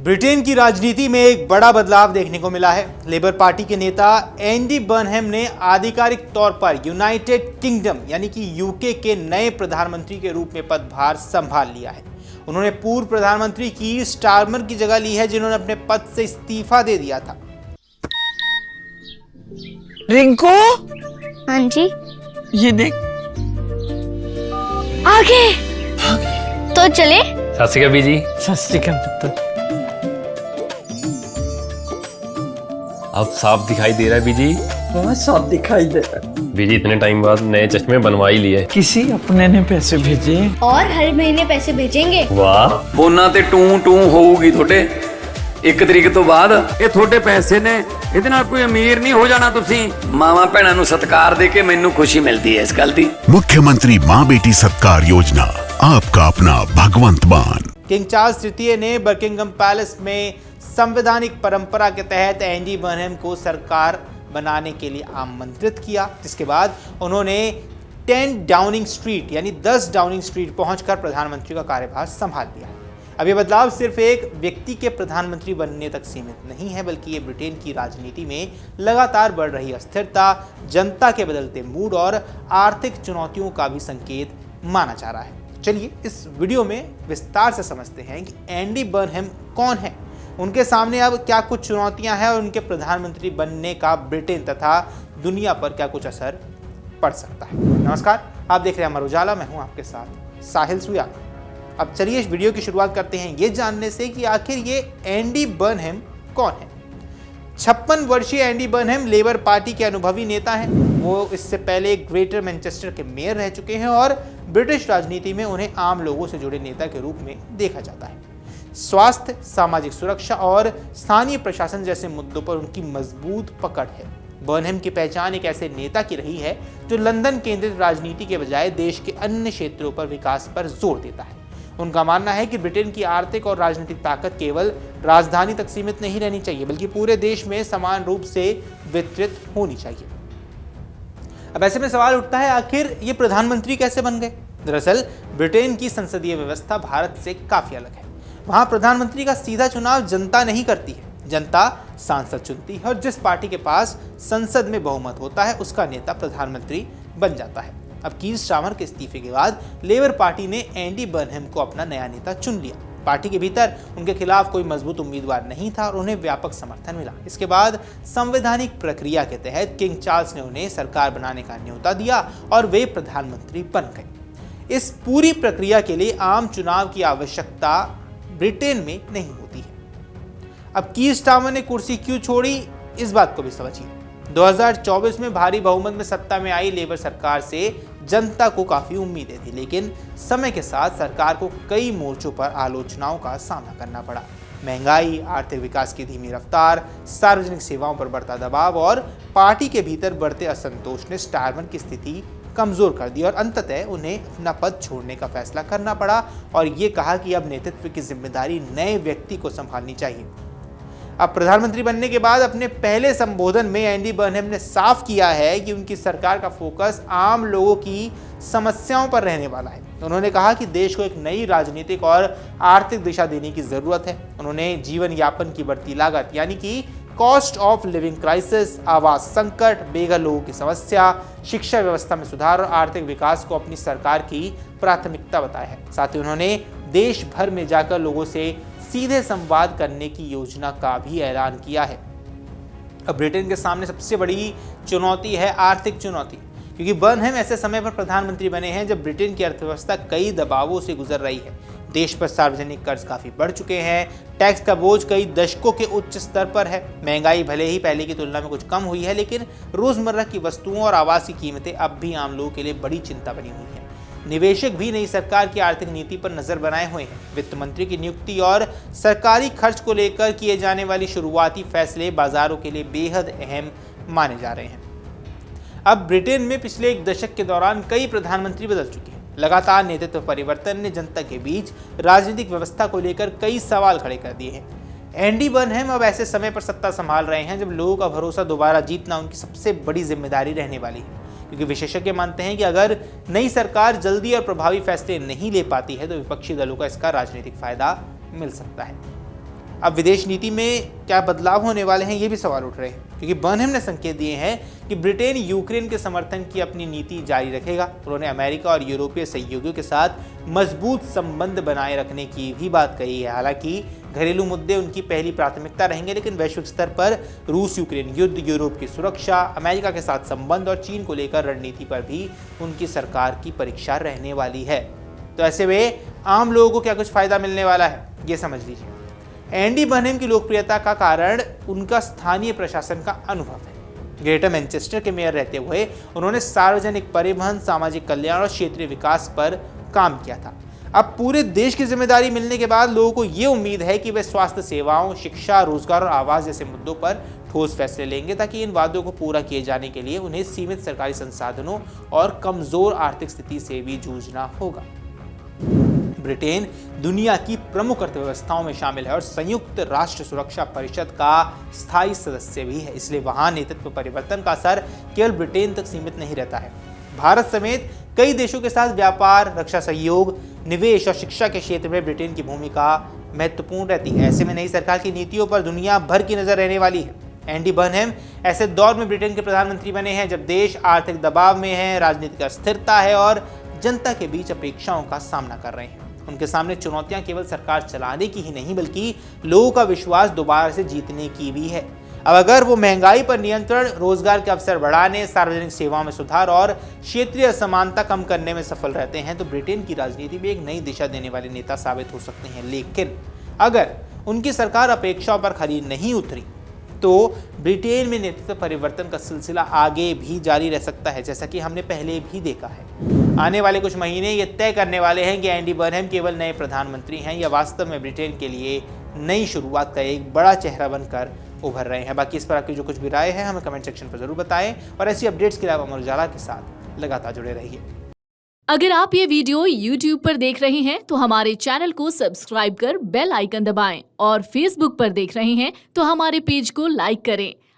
Britain की राजनीति में एक बड़ा बदलाव देखने को मिला है। लेबर पार्टी के नेता एंडी बर्नहैम ने आधिकारिक तौर पर यूनाइटेड किंगडम यानी कि यूके के नए प्रधानमंत्री के रूप में पदभार संभाल लिया है। उन्होंने पूर्व प्रधानमंत्री कीर स्टारमर की जगह ली है, जिन्होंने अपने पद से इस्तीफा दे दिया था। रिंकू, हाँ जी, ये देख आगे तो चले। सत श्री अकाल बीजी। सत श्री अकाल पुत्र। अब साफ दिखाई दे रहा है बीजी। बहुत साफ दिखाई दे रहा है। बीजी इतने टाइम बाद नए चश्मे बनवा ही लिए। किसी अपने ने पैसे भेजे और हर महीने पैसे भेजेंगे। वाह, ਫੋਨਾਂ ਤੇ ਟੂ ਟੂ ਹੋਊਗੀ ਤੁਹਾਡੇ 1 ਤਰੀਕ ਤੋਂ ਬਾਅਦ। ਇਹ ਤੁਹਾਡੇ ਪੈਸੇ ਨੇ, ਇਹਦੇ ਨਾਲ ਕੋਈ ਅਮੀਰ ਨਹੀਂ ਹੋ ਜਾਣਾ ਤੁਸੀਂ। ਮਾਵਾਂ ਭੈਣਾਂ ਨੂੰ ਸਤਿਕਾਰ ਦੇ ਕੇ ਮੈਨੂੰ ਖੁਸ਼ੀ ਮਿਲਦੀ ਹੈ ਇਸ ਗੱਲ ਦੀ। मुख्यमंत्री माँ बेटी सत्कार योजना, आपका अपना भगवंत मान। किंग चार्ल्स तृतीय ने बकिंघम पैलेस में संवैधानिक परंपरा के तहत एंडी बर्नहैम को सरकार बनाने के लिए आमंत्रित किया, जिसके बाद उन्होंने 10 डाउनिंग स्ट्रीट यानी 10 डाउनिंग स्ट्रीट पहुंचकर प्रधानमंत्री का कार्यभार संभाल लिया। अब ये बदलाव सिर्फ एक व्यक्ति के प्रधानमंत्री बनने तक सीमित नहीं है, बल्कि ये ब्रिटेन की राजनीति में लगातार बढ़ रही अस्थिरता, जनता के बदलते मूड और आर्थिक चुनौतियों का भी संकेत माना जा रहा है। चलिए इस वीडियो में विस्तार से समझते हैं कि एंडी बर्नहैम कौन है, उनके सामने अब क्या कुछ चुनौतियां हैं और उनके प्रधानमंत्री बनने का ब्रिटेन तथा दुनिया पर क्या कुछ असर पड़ सकता है। नमस्कार, आप देख रहे हैं अमर उजाला, मैं हूं आपके साथ साहिल सुयाग। अब चलिए इस वीडियो की शुरुआत करते हैं ये जानने से कि आखिर ये एंडी बर्नहैम कौन है। 56 वर्षीय एंडी बर्नहैम लेबर पार्टी के अनुभवी नेता हैं। वो इससे पहले ग्रेटर मैनचेस्टर के मेयर रह चुके हैं और ब्रिटिश राजनीति में उन्हें आम लोगों से जुड़े नेता के रूप में देखा जाता है। स्वास्थ्य, सामाजिक सुरक्षा और स्थानीय प्रशासन जैसे मुद्दों पर उनकी मजबूत पकड़ है। बर्नहैम की पहचान एक ऐसे नेता की रही है जो लंदन केंद्रित राजनीति के बजाय देश के अन्य क्षेत्रों पर विकास पर जोर देता है। उनका मानना है कि ब्रिटेन की आर्थिक और राजनीतिक ताकत केवल राजधानी तक सीमित नहीं रहनी चाहिए, बल्कि पूरे देश में समान रूप से वितरित होनी चाहिए। अब ऐसे में सवाल उठता है, आखिर ये प्रधानमंत्री कैसे बन गए? दरअसल ब्रिटेन की संसदीय व्यवस्था भारत से काफी अलग है। वहां प्रधानमंत्री का सीधा चुनाव जनता नहीं करती है, जनता सांसद चुनती है और जिस पार्टी के पास संसद में बहुमत होता है उसका नेता प्रधानमंत्री बन जाता है। अब कीर स्टारमर के इस्तीफे के बाद लेबर पार्टी ने एंडी बर्नहैम को अपना नया नेता चुन लिया। पार्टी के भीतर उनके खिलाफ कोई मजबूत उम्मीदवार नहीं था और उन्हें व्यापक समर्थन मिला। इसके बाद संवैधानिक प्रक्रिया के तहत किंग चार्ल्स ने उन्हें सरकार बनाने का न्योता दिया और वे प्रधानमंत्री बन गए। इस पूरी प्रक्रिया के लिए आम चुनाव की आवश्यकता ब्रिटेन में नहीं होती है। अब कीर स्टारमर ने कुर्सी क्यों छोड़ी, इस बात को भी समझिए। 2024 में भारी बहुमत में सत्ता में आई लेबर सरकार से जनता को काफी उम्मीदें थी, लेकिन समय के साथ सरकार को कई मोर्चों पर आलोचनाओं का सामना करना पड़ा। महंगाई, आर्थिक विकास की धीमी रफ्तार, सार्वजनिक सेवाओं पर बढ़ता दबाव और पार्टी के भीतर बढ़ते असंतोष ने स्टारमर की स्थिति कमजोर कर दी और अंततः उन्हें अपना पद छोड़ने का फैसला करना पड़ा और ये कहा कि अब नेतृत्व की जिम्मेदारी नए व्यक्ति को संभालनी चाहिए। अब प्रधानमंत्री बनने के बाद अपने पहले संबोधन में एंडी बर्नहैम ने साफ किया है कि उनकी सरकार का फोकस आम लोगों की समस्याओं पर रहने वाला है। उन्होंने कहा कि देश को एक नई राजनीतिक और आर्थिक दिशा देने की जरूरत है। उन्होंने जीवन यापन की बढ़ती लागत यानी कि कॉस्ट ऑफ लिविंग क्राइसिस, आवास संकट, बेघर लोगों की समस्या, शिक्षा व्यवस्था में सुधार और आर्थिक विकास को अपनी सरकार की प्राथमिकता बताया है। साथ ही उन्होंने देश भर में जाकर लोगों से सीधे संवाद करने की योजना का भी ऐलान किया है। अब ब्रिटेन के सामने सबसे बड़ी चुनौती है आर्थिक चुनौती, क्योंकि बर्नहैम ऐसे समय पर प्रधानमंत्री बने हैं जब ब्रिटेन की अर्थव्यवस्था कई दबावों से गुजर रही है। देश पर सार्वजनिक कर्ज काफी बढ़ चुके हैं, टैक्स का बोझ कई दशकों के उच्च स्तर पर है। महंगाई भले ही पहले की तुलना में कुछ कम हुई है, लेकिन रोजमर्रा की वस्तुओं और आवास की कीमतें अब भी आम लोगों के लिए बड़ी चिंता बनी हुई है। निवेशक भी नई सरकार की आर्थिक नीति पर नजर बनाए हुए हैं। वित्त मंत्री की नियुक्ति और सरकारी खर्च को लेकर किए जाने वाली शुरुआती फैसले बाजारों के लिए बेहद अहम माने जा रहे हैं। अब ब्रिटेन में पिछले एक दशक के दौरान कई प्रधानमंत्री बदल चुके हैं। लगातार नेतृत्व परिवर्तन ने जनता के बीच राजनीतिक व्यवस्था को लेकर कई सवाल खड़े कर दिए हैं। एंडी बर्नहैम अब ऐसे समय पर सत्ता संभाल रहे हैं जब लोगों का भरोसा दोबारा जीतना उनकी सबसे बड़ी जिम्मेदारी रहने वाली है, क्योंकि विशेषज्ञ मानते हैं कि अगर नई सरकार जल्दी और प्रभावी फैसले नहीं ले पाती है तो विपक्षी दलों का इसका राजनीतिक फायदा मिल सकता है। अब विदेश नीति में क्या बदलाव होने वाले हैं, ये भी सवाल उठ रहे हैं, क्योंकि बर्नहम ने संकेत दिए हैं कि ब्रिटेन यूक्रेन के समर्थन की अपनी नीति जारी रखेगा। उन्होंने अमेरिका और यूरोपीय सहयोगियों के साथ मजबूत संबंध बनाए रखने की भी बात कही है। हालांकि घरेलू मुद्दे उनकी पहली प्राथमिकता रहेंगे, लेकिन वैश्विक स्तर पर रूस यूक्रेन युद्ध, यूरोप की सुरक्षा, अमेरिका के साथ संबंध और चीन को लेकर रणनीति पर भी उनकी सरकार की परीक्षा रहने वाली है। तो ऐसे में आम लोगों को क्या कुछ फायदा मिलने वाला है, ये समझ लीजिए। एंडी बर्नहम की लोकप्रियता का कारण उनका स्थानीय प्रशासन का अनुभव है। ग्रेटर मैनचेस्टर के मेयर रहते हुए उन्होंने सार्वजनिक परिवहन, सामाजिक कल्याण और क्षेत्रीय विकास पर काम किया था। अब पूरे देश की जिम्मेदारी मिलने के बाद लोगों को ये उम्मीद है कि वे स्वास्थ्य सेवाओं, शिक्षा, रोजगार और आवास जैसे मुद्दों पर ठोस फैसले लेंगे, ताकि इन वादों को पूरा किए जाने के लिए उन्हें सीमित सरकारी संसाधनों और कमजोर आर्थिक स्थिति से भी जूझना होगा। ब्रिटेन दुनिया की प्रमुख अर्थव्यवस्थाओं में शामिल है और संयुक्त राष्ट्र सुरक्षा परिषद का स्थायी सदस्य भी है, इसलिए वहां नेतृत्व परिवर्तन का असर केवल ब्रिटेन तक सीमित नहीं रहता है। भारत समेत कई देशों के साथ व्यापार, रक्षा सहयोग, निवेश और शिक्षा के क्षेत्र में ब्रिटेन की भूमिका महत्वपूर्ण रहती है। ऐसे में नई सरकार की नीतियों पर दुनिया भर की नजर रहने वाली है। एंडी बर्नहम ऐसे दौर में ब्रिटेन के प्रधानमंत्री बने हैं जब देश आर्थिक दबाव में है, राजनीतिक अस्थिरता है और जनता के बीच अपेक्षाओं का सामना कर रहे हैं। उनके सामने चुनौतियां केवल सरकार चलाने की ही नहीं, बल्कि लोगों का विश्वास दोबारा से जीतने की भी है। अब अगर वो महंगाई पर नियंत्रण, रोजगार के अवसर बढ़ाने, सार्वजनिक सेवाओं में सुधार और क्षेत्रीय असमानता कम करने में सफल रहते हैं तो ब्रिटेन की राजनीति में एक नई दिशा देने वाले नेता साबित हो सकते हैं। लेकिन अगर उनकी सरकार अपेक्षाओं पर खरी नहीं उतरी तो ब्रिटेन में नेतृत्व परिवर्तन का सिलसिला आगे भी जारी रह सकता है, जैसा कि हमने पहले भी देखा है। आने वाले कुछ महीने ये तय करने वाले हैं कि एंडी बर्नहम केवल नए प्रधानमंत्री हैं या वास्तव में ब्रिटेन के लिए नई शुरुआत का एक बड़ा चेहरा बनकर उभर रहे हैं। बाकी इस पर आपकी जो कुछ भी राय है हमें कमेंट सेक्शन पर जरूर बताएं और ऐसी अपडेट्स के लिए अमर उजाला के साथ लगातार जुड़े रहिए। अगर आप ये वीडियो YouTube पर देख रहे हैं तो हमारे चैनल को सब्सक्राइब कर बेल आइकन दबाएं और Facebook पर देख रहे हैं तो हमारे पेज को लाइक करें।